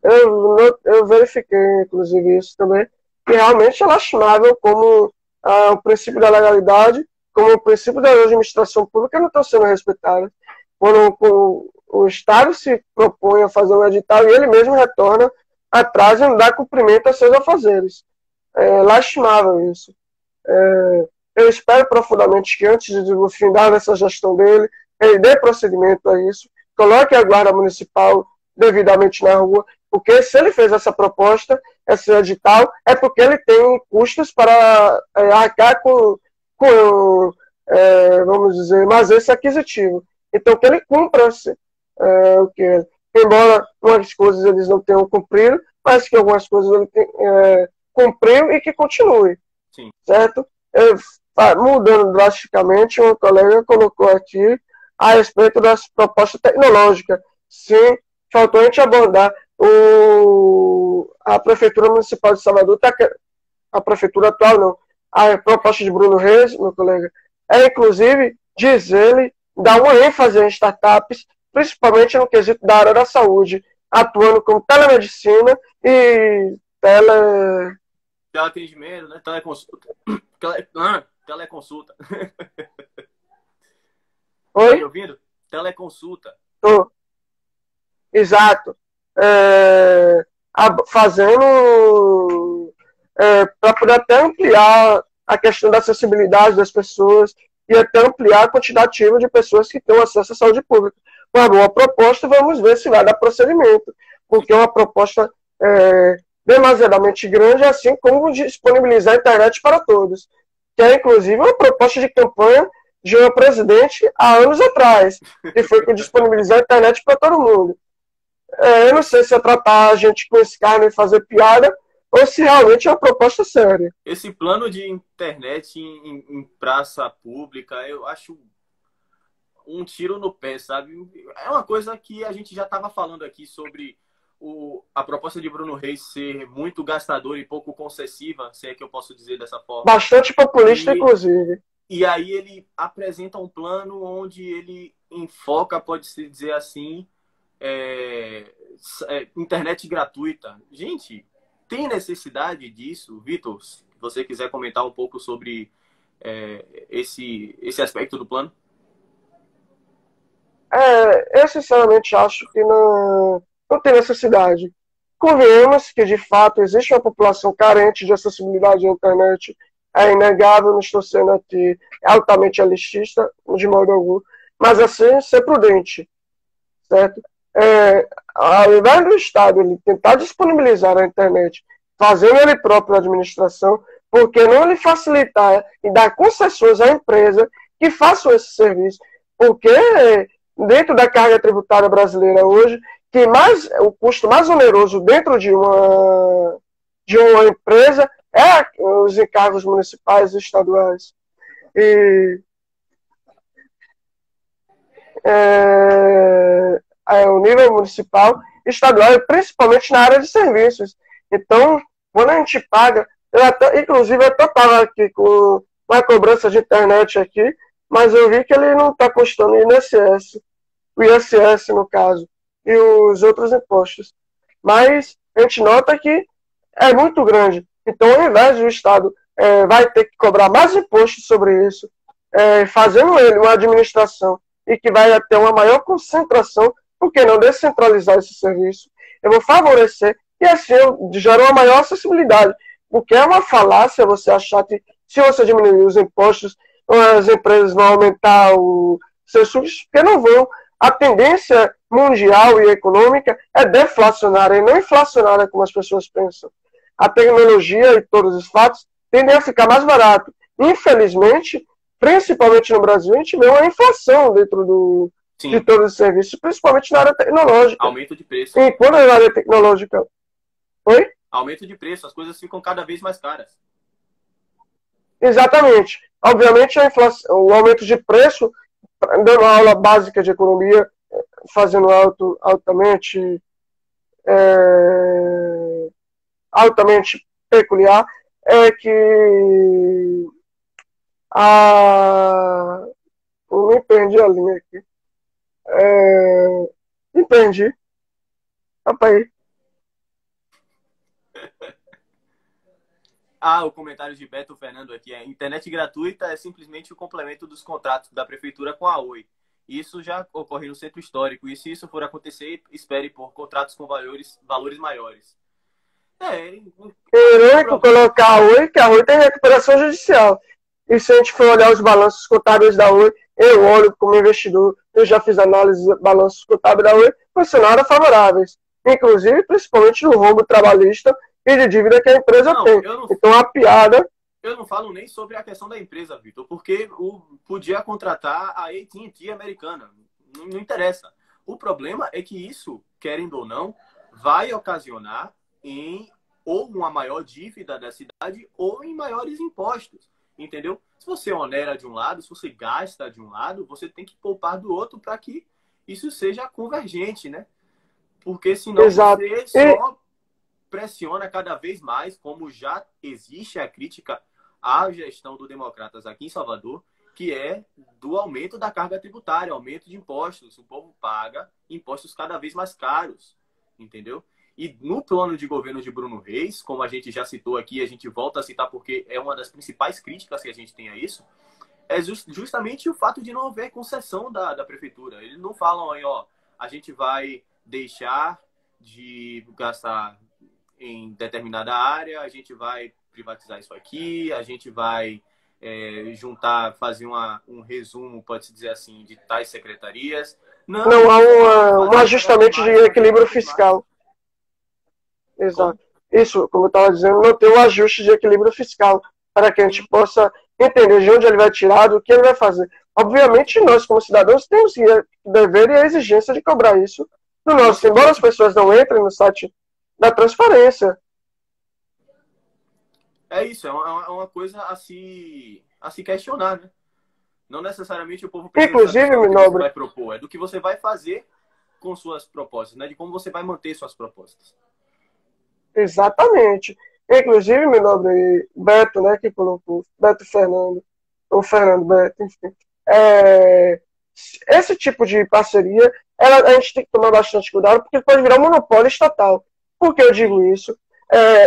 Eu verifiquei, inclusive, isso também, que realmente é lastimável como o princípio da legalidade, como o princípio da administração pública não estão sendo respeitados. Quando o Estado se propõe a fazer um edital e ele mesmo retorna atrás e não dá cumprimento aos seus afazeres. É lastimável isso. Eu espero profundamente que antes do final dessa gestão dele, ele dê procedimento a isso, coloque a Guarda Municipal devidamente na rua, porque se ele fez essa proposta, esse edital, é porque ele tem custos para arcar com vamos dizer, mas esse aquisitivo. Então, que ele cumpra embora algumas coisas eles não tenham cumprido, mas que algumas coisas ele cumpriu e que continue. Sim. Certo? Mudando drasticamente, uma colega colocou aqui a respeito das propostas tecnológicas. Sim, faltou a gente abordar a Prefeitura Municipal de Salvador, a Prefeitura atual não, a proposta de Bruno Reis, meu colega, inclusive, diz ele, dar uma ênfase em startups, principalmente no quesito da área da saúde, atuando com telemedicina e teleatendimento, né? Teleconsulta. Teleconsulta. Oi? Tá me ouvindo? Teleconsulta. Tô. Exato. Fazendo para poder até ampliar a questão da acessibilidade das pessoas e até ampliar a quantitativa de pessoas que têm acesso à saúde pública. Uma boa proposta, vamos ver se vai dar procedimento, porque é uma proposta demasiadamente grande, assim como disponibilizar a internet para todos, que é inclusive uma proposta de campanha de uma presidente há anos atrás, que foi disponibilizar a internet para todo mundo. Eu não sei se é tratar a gente com esse carne e fazer piada, ou se realmente é uma proposta séria. Esse plano de internet em praça pública, eu acho um tiro no pé, sabe? É uma coisa que a gente já estava falando aqui sobre a proposta de Bruno Reis ser muito gastadora e pouco concessiva, se é que eu posso dizer dessa forma. Bastante populista, inclusive. E aí ele apresenta um plano onde ele enfoca, pode-se dizer assim, internet gratuita. Gente, tem necessidade disso? Vitor, se você quiser comentar um pouco sobre esse aspecto do plano. Eu sinceramente acho que não tem necessidade. Convenhamos que, de fato, existe uma população carente de acessibilidade à internet. É inegável, não estou sendo aqui altamente elitista, de modo algum, mas assim, ser prudente, certo? Ao invés do Estado ele tentar disponibilizar a internet, fazendo ele próprio a administração, por que não lhe facilitar e dar concessões à empresa que façam esse serviço? Porque dentro da carga tributária brasileira hoje, o custo mais oneroso dentro de uma empresa é os encargos municipais e estaduais. o nível municipal, estadual, e principalmente na área de serviços. Então, quando a gente paga, inclusive eu estava aqui com uma cobrança de internet aqui, mas eu vi que ele não está custando o ISS no caso, e os outros impostos. Mas a gente nota que é muito grande. Então, ao invés do Estado vai ter que cobrar mais impostos sobre isso, fazendo ele uma administração e que vai ter uma maior concentração, por que não descentralizar esse serviço? Eu vou favorecer e assim gera uma maior acessibilidade. Porque é uma falácia você achar que se você diminuir os impostos, as empresas vão aumentar os seus custos, porque não vão. A tendência mundial e econômica é deflacionária e não inflacionária, como as pessoas pensam. A tecnologia e todos os fatos tendem a ficar mais barato. Infelizmente, principalmente no Brasil, a gente vê uma inflação dentro de todos os serviços, principalmente na área tecnológica. Aumento de preço. E quando é na área tecnológica... Oi? Aumento de preço, as coisas ficam cada vez mais caras. Exatamente. Obviamente, o aumento de preço, dando aula básica de economia, fazendo altamente peculiar, é que eu me perdi a linha aqui. Me perdi. Rapaz. O comentário de Beto Fernando aqui é: internet gratuita é simplesmente o complemento dos contratos da prefeitura com a Oi. Isso já ocorre no centro histórico, e se isso for acontecer, espere por contratos com valores maiores. Irônico colocar a Oi, que a Oi tem recuperação judicial. E se a gente for olhar os balanços contábeis da Oi, eu olho como investidor, eu já fiz análise de balanços contábeis da Oi, com cenários favoráveis. Inclusive, principalmente no rombo trabalhista e de dívida que a empresa tem. Então, a piada... Eu não falo nem sobre a questão da empresa, Vitor, porque podia contratar a AT&T americana. Não interessa. O problema é que isso, querendo ou não, vai ocasionar em ou uma maior dívida da cidade ou em maiores impostos. Entendeu? Se você onera de um lado, se você gasta de um lado, você tem que poupar do outro para que isso seja convergente, né? Porque senão Exato. Você só pressiona cada vez mais, como já existe a crítica à gestão do Democratas aqui em Salvador, que é do aumento da carga tributária, aumento de impostos. O povo paga impostos cada vez mais caros, entendeu? E no plano de governo de Bruno Reis, como a gente já citou aqui, a gente volta a citar porque é uma das principais críticas que a gente tem a isso, é justamente o fato de não haver concessão da prefeitura. Eles não falam aí, a gente vai deixar de gastar em determinada área, a gente vai privatizar isso aqui, a gente vai fazer um resumo, pode-se dizer assim, de tais secretarias. Não há um ajustamento de equilíbrio fiscal. Exato. Isso, como eu estava dizendo, não tem um ajuste de equilíbrio fiscal para que a gente possa entender de onde ele vai tirar, do que ele vai fazer. Obviamente, nós, como cidadãos, temos o dever e a exigência de cobrar isso do nosso. Embora as pessoas não entrem no site da transparência. É isso, é uma coisa a se questionar, né? Não necessariamente o povo precisa Inclusive, do que nobre, você vai propor, é do que você vai fazer com suas propostas, né? De como você vai manter suas propostas. Exatamente. Inclusive, meu nobre Beto, né, que colocou, Beto Fernando, ou Fernando Beto, enfim. Esse tipo de parceria, a gente tem que tomar bastante cuidado, porque pode virar um monopólio estatal. Por que eu digo isso?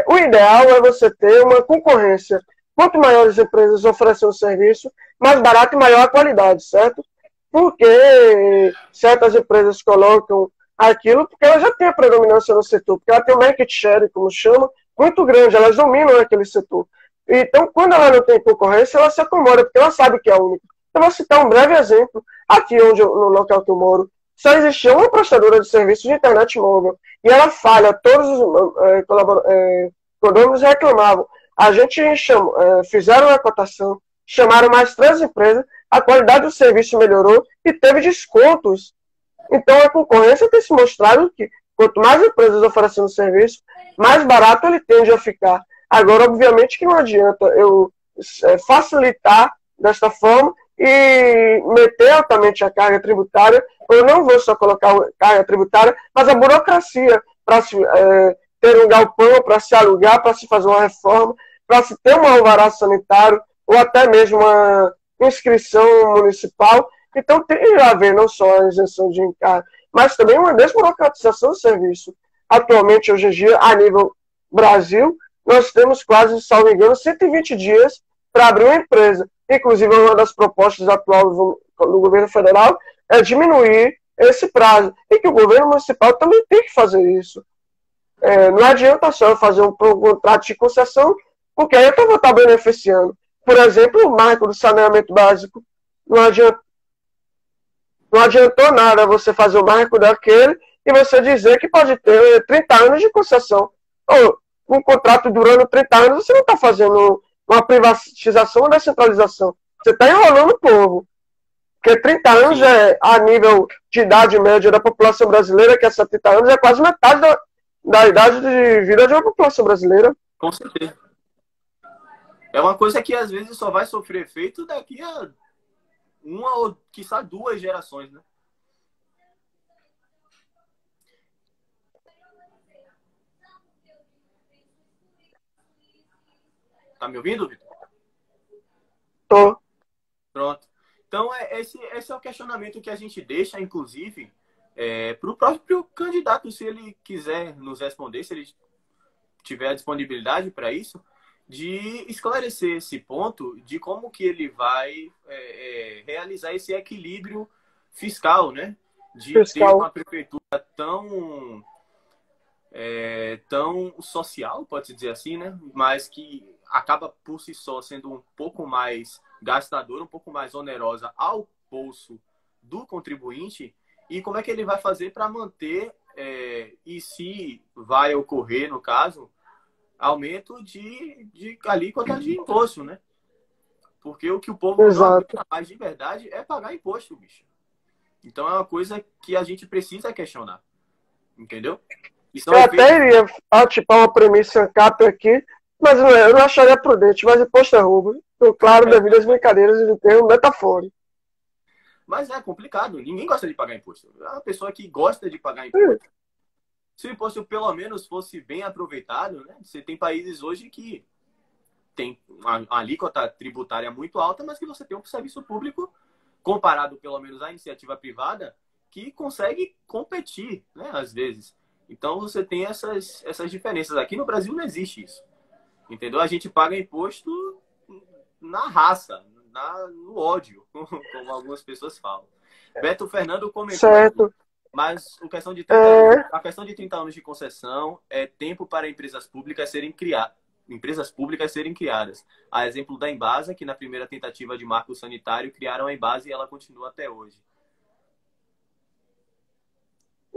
O ideal é você ter uma concorrência. Quanto maiores empresas oferecem um serviço, mais barato e maior a qualidade, certo? Porque certas empresas colocam aquilo porque ela já tem a predominância no setor, porque ela tem um market share, como chama, muito grande, elas dominam aquele setor. Então, quando ela não tem concorrência, ela se acomoda, porque ela sabe que é a única. Eu vou citar um breve exemplo. Aqui no local que eu moro, só existia uma prestadora de serviço de internet móvel, e ela falha, todos os condôminos reclamavam. A gente fizeram a cotação, chamaram mais 3 empresas, a qualidade do serviço melhorou e teve descontos. Então, a concorrência tem se mostrado que quanto mais empresas oferecendo serviço, mais barato ele tende a ficar. Agora, obviamente que não adianta eu facilitar desta forma e meter altamente a carga tributária. Eu não vou só colocar a carga tributária, mas a burocracia para se ter um galpão, para se alugar, para se fazer uma reforma, para se ter um alvará sanitário, ou até mesmo uma inscrição municipal. Então, tem a ver não só a isenção de encargo, mas também uma desburocratização do serviço. Atualmente, hoje em dia, a nível Brasil, nós temos quase, salvo engano, 120 dias para abrir uma empresa. Inclusive, uma das propostas atuais do governo federal é diminuir esse prazo. E que o governo municipal também tem que fazer isso. Não adianta só fazer um contrato de concessão, porque aí eu vou estar beneficiando. Por exemplo, o marco do saneamento básico. Não adiantou nada você fazer o marco daquele e você dizer que pode ter 30 anos de concessão. Ou, um contrato durando 30 anos, você não está fazendo uma privatização ou descentralização. Você está enrolando o povo. Porque 30 anos a nível de idade média da população brasileira, que é 70 anos, é quase metade da idade de vida de uma população brasileira. Com certeza. É uma coisa que às vezes só vai sofrer efeito daqui a uma ou, quiçá, 2 gerações, né? Tá me ouvindo, Vitor? Tô. Pronto. Então, esse é o questionamento que a gente deixa, inclusive, para o próprio candidato, se ele quiser nos responder, se ele tiver a disponibilidade para isso, de esclarecer esse ponto de como que ele vai realizar esse equilíbrio fiscal, né? De ter uma prefeitura tão social, pode-se dizer assim, né? Mas que acaba por si só sendo um pouco mais gastadora, um pouco mais onerosa ao bolso do contribuinte, e como é que ele vai fazer para manter, e se vai ocorrer, no caso, aumento de alíquota de imposto, né? Porque o que o povo não aguenta mais de verdade é pagar imposto, bicho. Então é uma coisa que a gente precisa questionar. Entendeu? Eu até iria atipar uma premissa CAP aqui, mas eu não acharia prudente, mas imposto é roubo. Então, claro, devido às brincadeiras e do termo metafórico. Mas é complicado. Ninguém gosta de pagar imposto. É uma pessoa que gosta de pagar imposto. Se o imposto pelo menos fosse bem aproveitado, né? Você tem países hoje que tem uma alíquota tributária muito alta, mas que você tem um serviço público, comparado pelo menos à iniciativa privada, que consegue competir, né? Às vezes. Então você tem essas diferenças. Aqui no Brasil não existe isso. Entendeu? A gente paga imposto na raça, no ódio, como algumas pessoas falam. Beto Fernando comentou. Certo. Mas a questão de 30 anos, a questão de 30 anos de concessão é tempo para empresas públicas serem criadas. A exemplo da Embasa, que na primeira tentativa de marco sanitário criaram a Embasa e ela continua até hoje.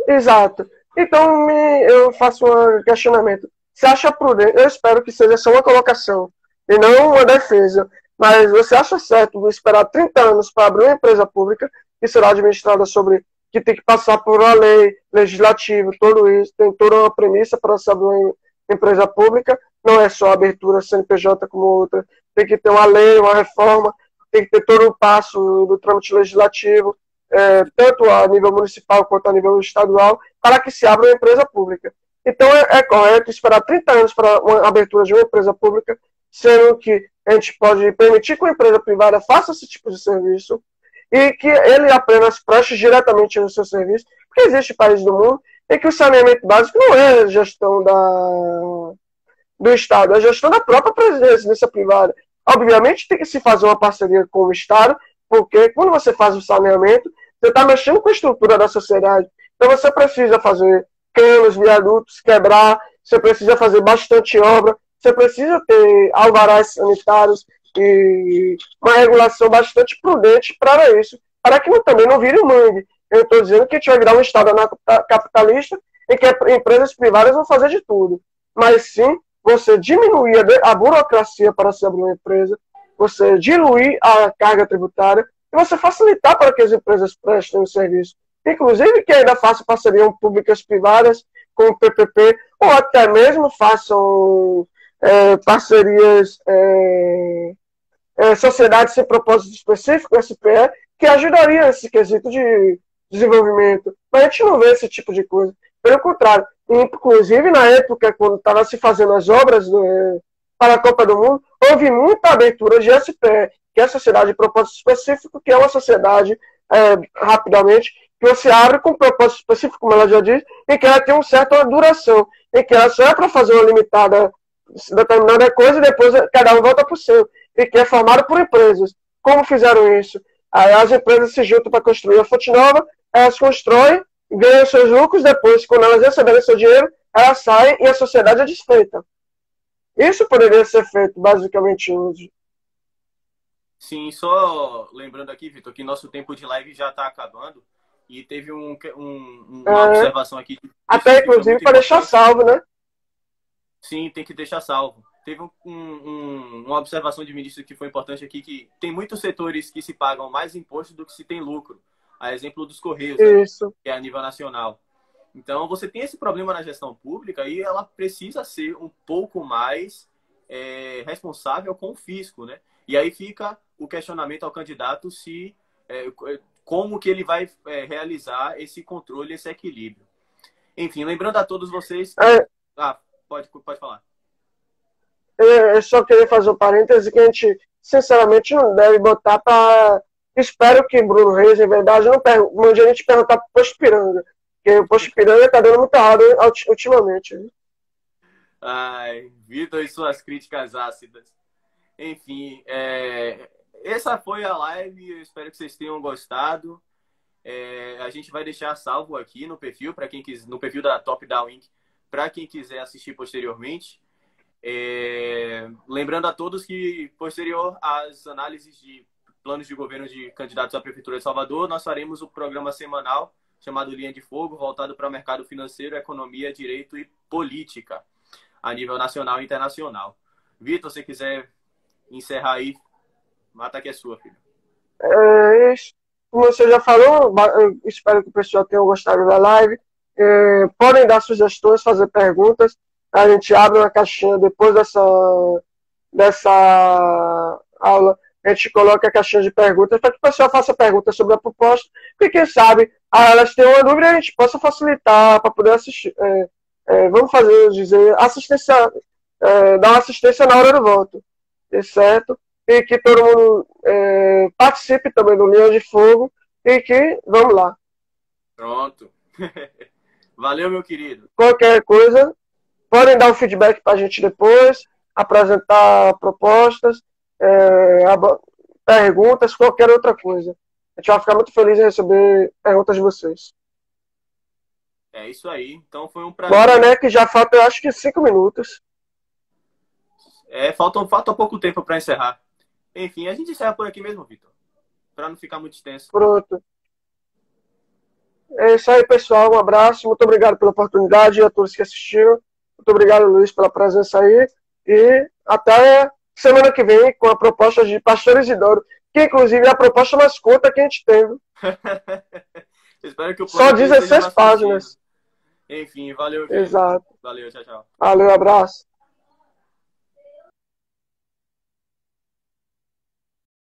Exato. Então, eu faço um questionamento. Você acha prudente? Eu espero que seja só uma colocação e não uma defesa. Mas você acha certo esperar 30 anos para abrir uma empresa pública que será administrada sobre que tem que passar por uma lei legislativa, tudo isso, tem toda uma premissa para se abrir uma empresa pública, não é só a abertura CNPJ como outra, tem que ter uma lei, uma reforma, tem que ter todo o passo do trâmite legislativo, tanto a nível municipal quanto a nível estadual, para que se abra uma empresa pública. Então é correto esperar 30 anos para a abertura de uma empresa pública, sendo que a gente pode permitir que uma empresa privada faça esse tipo de serviço e que ele apenas preste diretamente o seu serviço, porque existe países do mundo em que o saneamento básico não é gestão do Estado, é gestão da própria presidência privada. Obviamente tem que se fazer uma parceria com o Estado, porque quando você faz o saneamento, você está mexendo com a estrutura da sociedade. Então você precisa fazer canos, viadutos, quebrar, você precisa fazer bastante obra, você precisa ter alvarás sanitários e uma regulação bastante prudente para isso, para que também não vire um mangue. Eu estou dizendo que a gente vai virar um Estado capitalista em que empresas privadas vão fazer de tudo. Mas sim, você diminuir a burocracia para se abrir uma empresa, você diluir a carga tributária e você facilitar para que as empresas prestem o serviço. Inclusive que ainda façam parcerias públicas privadas com o PPP, ou até mesmo façam parcerias sociedade sem propósito específico, SPE, que ajudaria nesse quesito de desenvolvimento. Mas a gente não vê esse tipo de coisa. Pelo contrário, inclusive na época, quando estava se fazendo as obras para a Copa do Mundo, houve muita abertura de SPE, que é a Sociedade de Propósito Específico, que é uma sociedade, rapidamente, que você abre com um propósito específico, como ela já disse, e que ela tem uma certa duração, e que ela só é para fazer uma limitada, determinada coisa, e depois cada um volta para o seu, e que é formado por empresas. Como fizeram isso? Aí as empresas se juntam para construir a fonte nova, elas constroem, ganham seus lucros, depois, quando elas receberem seu dinheiro, elas saem e a sociedade é desfeita. Isso poderia ser feito, basicamente, hoje. Sim, só lembrando aqui, Vitor, que nosso tempo de live já está acabando e teve uma observação aqui. Até, inclusive, para deixar salvo, né? Sim, tem que deixar salvo. Teve uma observação de ministro que foi importante aqui, que tem muitos setores que se pagam mais imposto do que se tem lucro. A exemplo dos Correios, né? Que é a nível nacional. Então, você tem esse problema na gestão pública e ela precisa ser um pouco mais responsável com o fisco, né? E aí fica o questionamento ao candidato se como que ele vai realizar esse controle, esse equilíbrio. Enfim, lembrando a todos vocês... Pode falar. Eu só queria fazer um parêntese que a gente, sinceramente, não deve botar para... Espero que Bruno Reis, em verdade, não mande a gente perguntar para o Posto Piranga, porque o Posto Piranga está dando muito errado ultimamente. Né? Ai, Vitor e suas críticas ácidas. Enfim, essa foi a live. Eu espero que vocês tenham gostado. A gente vai deixar salvo aqui no perfil, para quem quiser, no perfil da Top Down Inc., para quem quiser assistir posteriormente. Lembrando a todos que, posterior às análises de planos de governo de candidatos à Prefeitura de Salvador, nós faremos o programa semanal chamado Linha de Fogo, voltado para o mercado financeiro, economia, direito e política, a nível nacional e internacional. Vitor, se quiser encerrar aí, mata que é sua, filho. Como você já falou, eu espero que o pessoal tenha gostado da live. Podem dar sugestões, fazer perguntas. A gente abre uma caixinha depois dessa aula. A gente coloca a caixinha de perguntas para que o pessoal faça perguntas sobre a proposta. E quem sabe, elas têm uma dúvida, a gente possa facilitar para poder assistir. Vamos assistência, dar uma assistência na hora do voto. Certo? E que todo mundo participe também do Linha de Fogo. E que, vamos lá. Pronto. Valeu, meu querido. Qualquer coisa, podem dar um feedback para a gente depois, apresentar propostas, perguntas, qualquer outra coisa. A gente vai ficar muito feliz em receber perguntas de vocês. É isso aí. Então foi um prazer. Bora, né? Que já falta, eu acho que 5 minutos. Falta pouco tempo para encerrar. Enfim, a gente encerra por aqui mesmo, Vitor. Para não ficar muito extenso. Pronto. É isso aí, pessoal. Um abraço. Muito obrigado pela oportunidade a todos que assistiram. Muito obrigado, Luiz, pela presença aí. E até semana que vem com a proposta de Pastor Isidoro, que inclusive é a proposta mais curta que a gente teve. Espero que o Só 16 páginas. Enfim, valeu. Exato. Valeu, tchau, tchau. Valeu, abraço.